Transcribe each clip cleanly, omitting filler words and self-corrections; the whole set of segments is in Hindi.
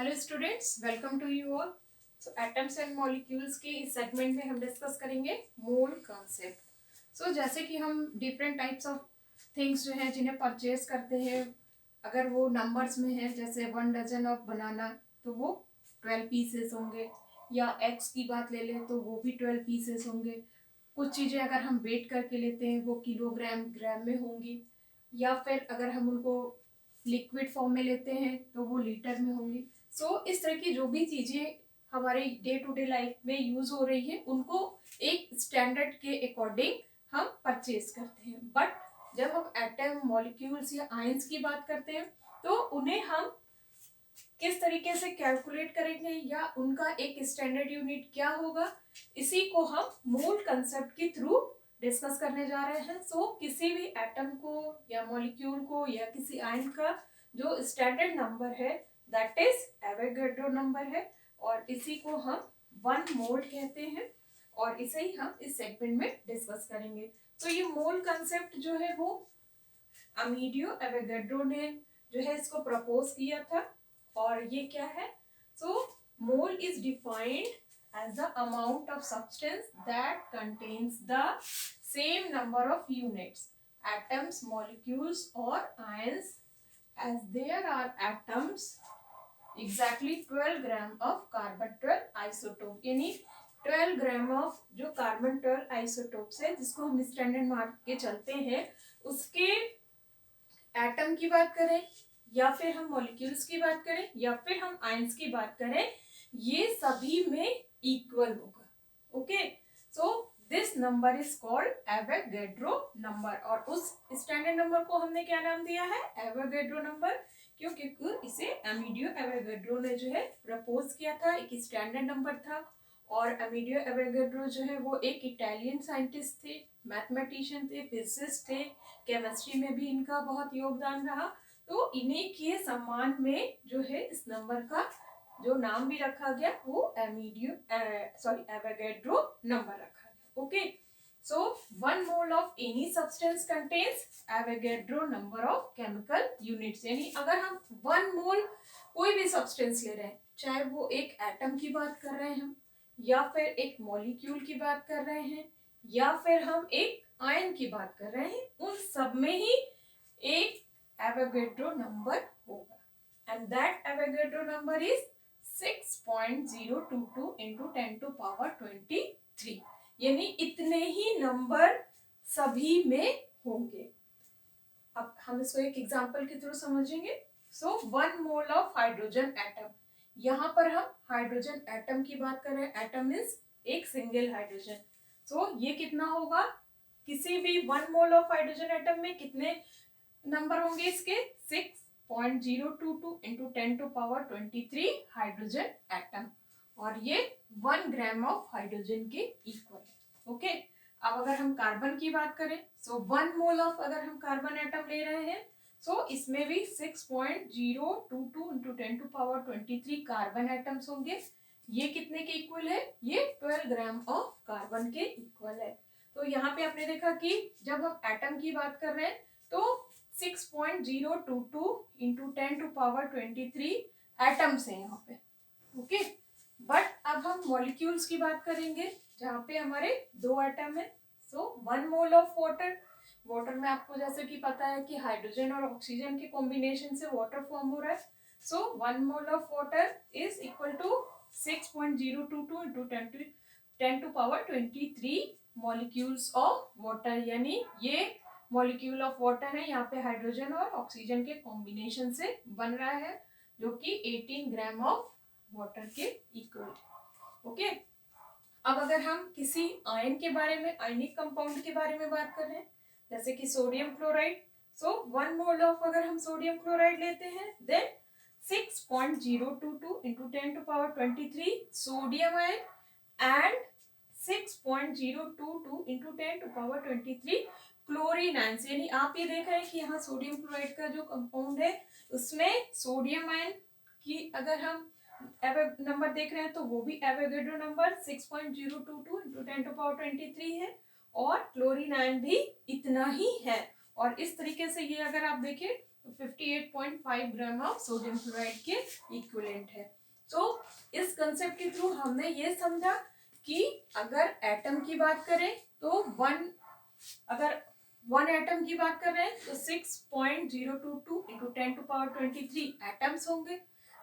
Hello students, welcome to you all. So atoms and molecules के इस सेगमेंट में हम डिस्कस करेंगे मोल कॉन्सेप्ट। सो जैसे कि हम डिफरेंट टाइप्स ऑफ थिंग्स जो है जिन्हें परचेज करते हैं, अगर वो नंबर्स में है, जैसे 1 डजन ऑफ बनाना तो वो 12 पीसेस होंगे, या एक्स की बात ले लें तो वो भी 12 पीसेस होंगे। कुछ चीज़ें अगर हम वेट करके लेते हैं वो किलोग्राम ग्राम में होंगी, या फिर अगर हम उनको लिक्विड फॉर्म में लेते हैं तो वो लीटर में होंगी। सो इस तरह की जो भी चीज़ें हमारे डे टू डे लाइफ में यूज हो रही है उनको एक स्टैंडर्ड के अकॉर्डिंग हम परचेज करते हैं। बट जब हम एटम मॉलिक्यूल्स या आयंस की बात करते हैं तो उन्हें हम किस तरीके से कैलकुलेट करेंगे या उनका एक स्टैंडर्ड यूनिट क्या होगा, इसी को हम मोल कंसेप्ट के थ्रू डिस्कस करने जा रहे हैं। सो किसी भी एटम को या मॉलिक्यूल को या किसी आयन का जो स्टैंडर्ड नंबर है दैट इज एवोगैड्रो नंबर है, और इसी को हम 1 मोल कहते हैं, और इसे ही हम इस सेगमेंट में डिस्कस करेंगे। तो ये मोल कंसेप्ट जो है वो अमीडियो एवोगैड्रो ने जो है इसको प्रपोज किया था। और ये क्या है? So mole is defined as the amount of substance that contains the same number of units, atoms, molecules or ions, as there are atoms exactly 12 gram of carbon 12 isotope, यानी 12 ग्राम ऑफ जो कार्बन 12 आइसोटोप्स है जिसको हम स्टैंडर्ड मार्क के चलते हैं, उसके एटम की बात करें या फिर हम मॉलिक्यूल्स की बात करें या फिर हम आयंस की बात करें, ये सभी में इक्वल होगा। Okay, so this number is called Avogadro number, और उस स्टैंडर्ड नंबर को हमने क्या नाम दिया है? एवोगैड्रो नंबर, क्योंकि इसे अमीडियो एवोगैड्रो ने जो है प्रपोज किया था, एक स्टैंडर्ड नंबर था। और अमीडियो एवोगैड्रो जो है वो एक इटालियन साइंटिस्ट थे, मैथमेटिशियन थे, फिजिसिस्ट थे, केमिस्ट्री में भी इनका बहुत योगदान रहा। तो इन्हीं के सम्मान में जो है इस नंबर का जो नाम भी रखा गया वो एवोगैड्रो नंबर रखा गया। Okay, so 1 mole of any substance contains Avogadro number of chemical units, यानी अगर हम 1 मोल कोई भी सब्सटेंस ले रहे हैं, चाहे वो एक एटम की बात कर रहे हैं हम, या फिर एक मॉलिक्यूल की बात कर रहे हैं, या फिर हम एक आयन की बात कर रहे हैं, उन सब में ही एक एवोगैड्रो नंबर होगा, and that Avogadro number is 6.022 into 10 to power 23, यानी इतने ही नंबर सभी में होंगे। अब हम इसको एक एग्जांपल के थ्रू समझेंगे। सो 1 मोल ऑफ हाइड्रोजन एटम, यहाँ पर हम हाइड्रोजन एटम की बात कर रहे हैं। एटम मीन्स एक सिंगल हाइड्रोजन। सो ये कितना होगा? किसी भी 1 मोल ऑफ हाइड्रोजन एटम में कितने नंबर होंगे इसके? 6.022 into 10 to power 23 hydrogen atom, और ये 1 ग्राम ऑफ हाइड्रोजन के इक्वल है। ओके, अब अगर हम कार्बन की बात करें, सो 1 मोल ऑफ अगर हम कार्बन एटम ले रहे हैं, सो इसमें भी 6.022 into 10 to power 23 carbon atoms होंगे। ये कितने के इक्वल है? ये 12 ग्राम ऑफ कार्बन के इक्वल है। तो यहाँ पे आपने देखा कि जब हम एटम की बात कर रहे हैं तो 6.022 into 10 to power 23 एटम्स हैं यहाँ पे। ओके, बट अब हम मॉलिक्यूल्स की बात करेंगे जहाँ पे हमारे 2 एटम है। So 1 mole of water, water में आपको जैसे कि पता है कि हाइड्रोजन और ऑक्सीजन के कॉम्बिनेशन से वाटर फॉर्म हो रहा है। So 1 mole of water is equal to 6.022 into 10 to power 23 molecules of water, यानी ये मॉलिक्यूल ऑफ वाटर है, यहाँ पे हाइड्रोजन और ऑक्सीजन के कॉम्बिनेशन से बन रहा है, जो कि 18 ग्राम ऑफ वाटर के इक्वल। ओके, अब अगर हम किसी आयन के बारे में, आयनिक कंपाउंड के बारे में बात कर रहे हैं, जैसे कि sodium chloride, so 1 mole of अगर हम सोडियम क्लोराइड लेते हैं then 6.022 into 10 to power 23 sodium ion and 6.022 into 10 to power 23 chlorine ion, यानी आप ये देख रहे हैं कि यहाँ सोडियम क्लोराइड का जो कंपाउंड है उसमें सोडियम आयन की अगर हम नंबर देख रहे हैं तो वो भी Avogadro number 6.022 into 10 to power 23 है, और क्लोरीन आयन भी इतना ही है। और इस तरीके से ये अगर आप देखें तो 58.5 ग्राम ऑफ सोडियम क्लोराइड के इक्विवेलेंट है। तो इस कंसेप्ट के थ्रू हमने ये समझा कि अगर एटम की बात करें तो अगर वन एटम की बात कर रहे हैं तो 6.022 इंटू 10⁻23 एटम्स होंगे।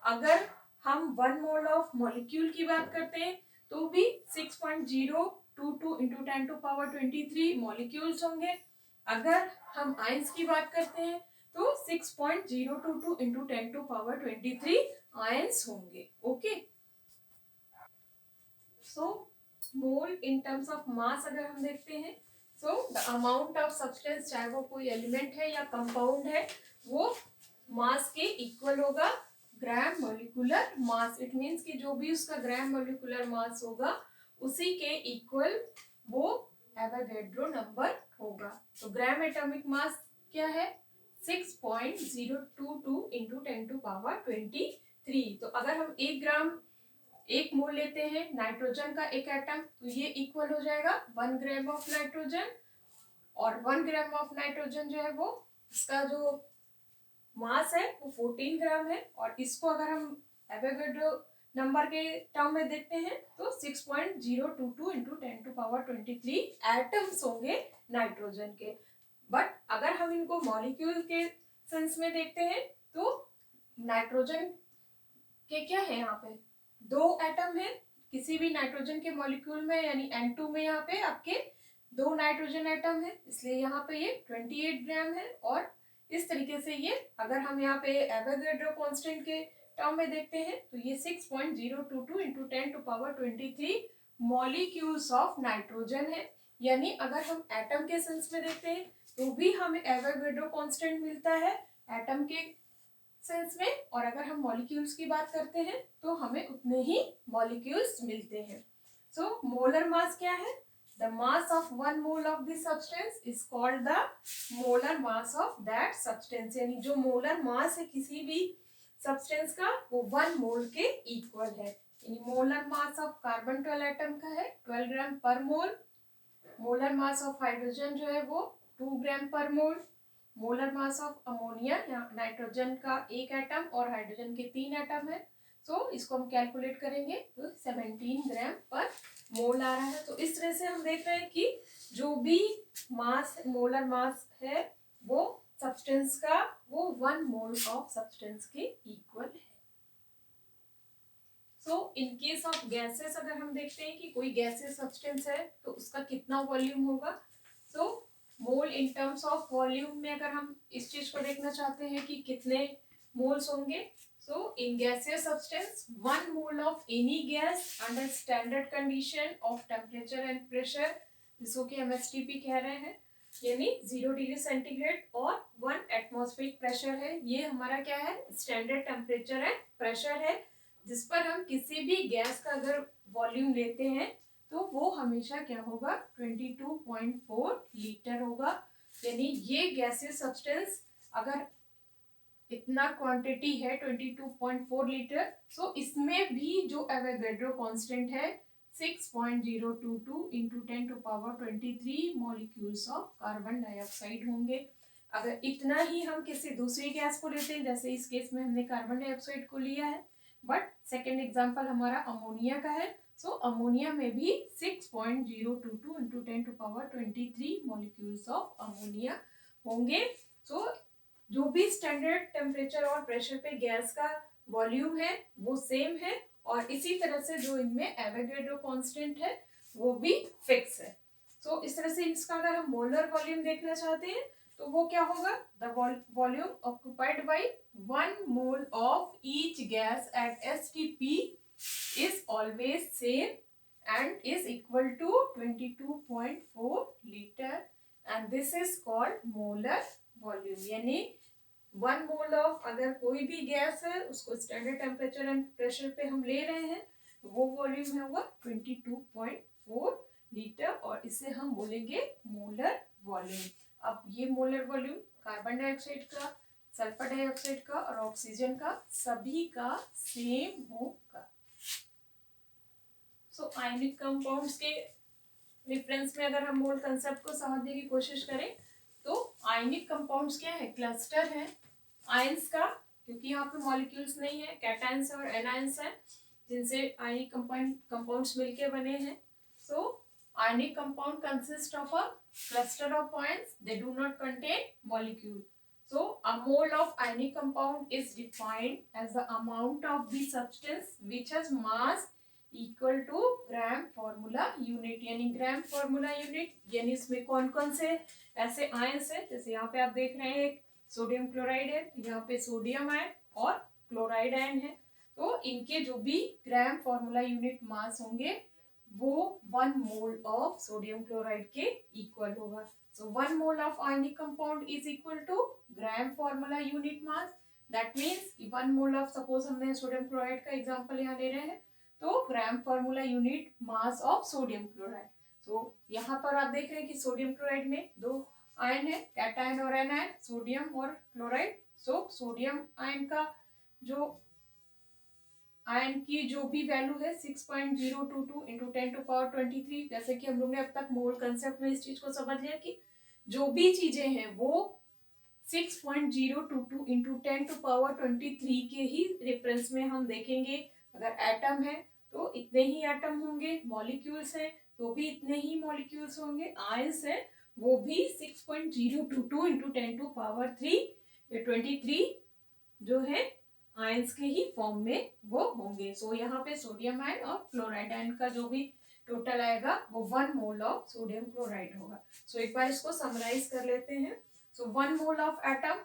अगर हम 1 मोल ऑफ मॉलिक्यूल की बात करते हैं तो भी 6.022 इंटू 10⁻23 मॉलिक्यूल्स होंगे। अगर हम आयंस की बात करते हैं तो 6.022 इंटू 10⁻23 आयंस होंगे। Okay, so mole in terms of mass अगर हम देखते हैं so the amount of substance, चाहे वो कोई एलिमेंट है या कंपाउंड है, वो मास के इक्वल होगा gram molecular mass. It means कि जो भी उसका ग्राम मोलिकुलर मास होगा उसी के इक्वल वो एवोगैड्रो नंबर होगा। तो ग्राम एटॉमिक मास क्या है? 6.022 इंटू 10⁻23। तो अगर हम 1 मोल लेते हैं नाइट्रोजन का एक एटम तो ये इक्वल हो जाएगा 1 ग्राम ऑफ नाइट्रोजन, और 1 ग्राम ऑफ नाइट्रोजन जो है वो इसका जो मास है वो 14 ग्राम है। और इसको अगर हम एवोगैड्रो नंबर के टर्म में देखते हैं तो 6.022 इंटू 10⁻23 एटम्स होंगे नाइट्रोजन के। बट अगर हम इनको मॉलिक्यूल के सेंस में देखते हैं तो नाइट्रोजन के क्या है, यहाँ पे 2 एटम है किसी भी नाइट्रोजन के मॉलिक्यूल में, यानी N2 में यहाँ पे आपके 2 नाइट्रोजन एटम है, इसलिए यहाँ पे ये 28 ग्राम है। और इस तरीके से ये अगर हम यहाँ पे एवोगैड्रो कांस्टेंट के टर्म में देखते हैं तो ये 6.022 इंटू 10⁻23 मॉलिक्यूल्स ऑफ नाइट्रोजन है। यानी अगर हम एटम के सेंस में देखते हैं तो भी हमें एवोगैड्रो कांस्टेंट मिलता है एटम के सेंस में, और अगर हम मॉलिक्यूल्स की बात करते हैं तो हमें उतने ही मॉलिक्यूल्स मिलते हैं। सो मोलर मास क्या है? The mass of 1 mole of this substance is called the molar mass of that substance. यानी जो मोलर मास है किसी भी सब्सटेंस का वो 1 मोल के इक्वल है। यानी molar mass of carbon 12 atom का है 12 gram per mole. Molar mass of hydrogen जो है वो 2 gram per mole. Molar mass of ammonia, nitrogen का एक एटम और हाइड्रोजन के 3 एटम है, सो इसको हम कैलकुलेट करेंगे तो 17 ग्राम पर मोल आ रहा है। तो इस तरह से हम देख रहे हैं कि जो भी मास मोलर मास है वो सब्सटेंस का वो 1 मोल ऑफ सब्सटेंस के इक्वल है। सो इन केस ऑफ गैसेस अगर हम देखते हैं कि कोई गैसेस सब्सटेंस है तो उसका कितना वॉल्यूम होगा। सो मोल इन टर्म्स ऑफ वॉल्यूम में अगर हम इस चीज को देखना चाहते हैं कि कितने मोल्स होंगे, so in gaseous substance 1 mole of any gas under standard condition of temperature and pressure, जिसको कि हम एसटीपी कह रहे हैं, यानी 0 डिग्री सेंटीग्रेड और 1 एटमॉस्फेरिक प्रेशर है। ये हमारा क्या है? स्टैंडर्ड टेम्परेचर एंड प्रेशर है, जिस पर हम किसी भी गैस का अगर वॉल्यूम लेते हैं तो वो हमेशा क्या होगा? 22.4 लीटर होगा। यानी ये गैसियस सब्सटेंस अगर इतना क्वांटिटी है 22.4 लीटर, सो इसमें भी जो एवोगैड्रो कांस्टेंट है 6.022 into 10⁻23 molecules of carbon dioxide होंगे। अगर इतना ही हम किसी दूसरी गैस को लेते हैं, जैसे इस केस में हमने कार्बन डाइऑक्साइड को लिया है, बट सेकेंड एग्जाम्पल हमारा अमोनिया का है, सो अमोनिया में भी 6.022 इंटू 10⁻23 मॉलिक्यूल्स ऑफ अमोनिया होंगे। सो जो भी स्टैंडर्ड टेम्परेचर और प्रेशर पे गैस का वॉल्यूम है वो सेम है, और इसी तरह से जो इनमें एवोगैड्रो कांस्टेंट है वो भी फिक्स है। सो इस तरह से इसका अगर हम मोलर वॉल्यूम देखना चाहते हैं तो वो क्या होगा? The volume occupied by 1 mole of each gas at STP is always same and is equal to 22.4 litre, and this is called molar volume. यानी 1 मोल ऑफ अगर कोई भी गैस है उसको स्टैंडर्ड टेम्परेचर एंड प्रेशर पे हम ले रहे हैं तो वो वॉल्यूम है 22.4 लीटर, और इसे हम बोलेंगे मोलर वॉल्यूम। अब ये मोलर वॉल्यूम कार्बन डाइऑक्साइड का, सल्फर डाइऑक्साइड का और ऑक्सीजन का सभी का सेम होगा। सो आयनिक कंपाउंड्स के रेफरेंस में अगर हम मोल कंसेप्ट को समझने की कोशिश करें तो आयनिक कंपाउंड्स क्या है? क्लस्टर है आयंस का, क्योंकि यहाँ पे मॉलिक्यूल्स नहीं है, कैटायंस और एनायंस है जिनसे आयनिक कंपाउंड्स मिलके बने हैं. सो ionic compound consists of a cluster of ions. They do not contain molecule. So a mole of ionic compound is defined as the amount of the substance which has mass equal to gram formula unit. यानी ग्राम फॉर्मूला यूनिट, यानी इसमें कौन कौन से ऐसे आयंस है, जैसे यहाँ पे आप देख रहे हैं एक सोडियम क्लोराइड है, यहाँ पे सोडियम आयन और क्लोराइड आयन है. तो इनके जो भी ग्राम फॉर्मूला यूनिट मास होंगे वो 1 मोल ऑफ सोडियम क्लोराइड के इक्वल होगा. So 1 mole of ionic compound is equal to gram formula unit mass. That means 1 mole of, suppose हमने सोडियम क्लोराइड का एग्जांपल यहाँ ले रहे हैं, तो gram formula unit mass of sodium chloride. So यहाँ पर आप देख रहे हैं कि सोडियम क्लोराइड में 2 आयन है, कैटायन और एनायन, सोडियम और क्लोराइड. सो सोडियम आयन का जो आयन की जो भी वैल्यू है 6.022 इंटू 10⁻23. जैसे कि हम लोग ने अब तक मोल कंसेप्ट में इस चीज को समझ लिया कि जो भी चीजें हैं वो 6.022 इंटू 10⁻23 के ही रेफरेंस में हम देखेंगे. अगर एटम है तो इतने ही एटम होंगे, मॉलिक्यूल्स हैं तो भी इतने ही मॉलिक्यूल्स होंगे, आयंस है वो भी 6.022 इंटू 10⁻23 जो है आयंस के ही फॉर्म में वो होंगे. सो यहाँ पे सोडियम आयन और क्लोराइड आयन का जो भी टोटल आएगा वो 1 मोल ऑफ सोडियम क्लोराइड होगा. सो एक बार इसको समराइज कर लेते हैं. सो 1 मोल ऑफ एटम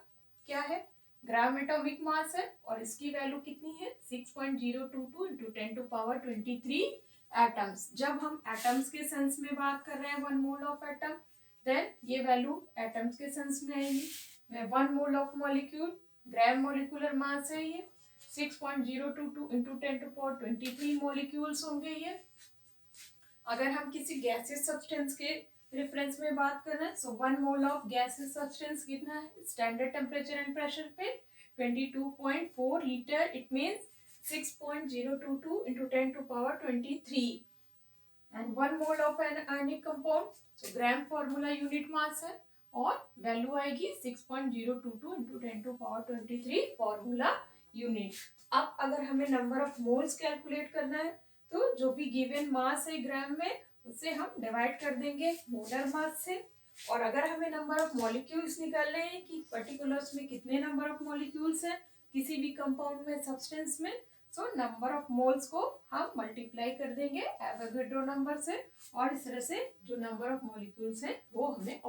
क्या है, ग्राम एटॉमिक मास है, और इसकी वैल्यू कितनी है 6.022 इंटू 10⁻23 एटम्स. जब हम एटम्स के सेंस में बात कर रहे हैं 1 मोल ऑफ एटम, देन ये वैल्यू एटम्स के सेंस में आएगी. 1 mole of molecule, gram molecular mass है ये, 6.022 इंटू 10⁻23 मॉलिक्यूल्स होंगे ये. अगर हम किसी गैसियस सब्सटेंस के रेफरेंस में बात कर रहे हैं, सो 1 मोल ऑफ गैसियस सब्सटेंस कितना है, स्टैंडर्ड टेम्परेचर एंड प्रेशर पे 22.4 litre. It means 6.022 into 10⁻23. And 1 mole of an ionic compound, so gram formula unit मास है और वैल्यू आएगी 6.022 इंटू 10⁻23 फॉर्मूला यूनिट. अब अगर हमें नंबर ऑफ मोल्स कैलकुलेट करना है तो जो भी गिवन मास है ग्राम में उसे हम डिवाइड कर देंगे मोलर मास से. और अगर हमें नंबर ऑफ मॉलिक्यूल्स निकालने हैं कि पर्टिकुलर्स में कितने नंबर ऑफ मॉलिक्यूल्स हैं किसी भी कंपाउंड में, सब्सटेंस में, सो नंबर ऑफ मोल्स को हम मल्टीप्लाई कर देंगे एवोगाड्रो नंबर से, और इस तरह से जो नंबर ऑफ मॉलिक्यूल्स हैं वो हमें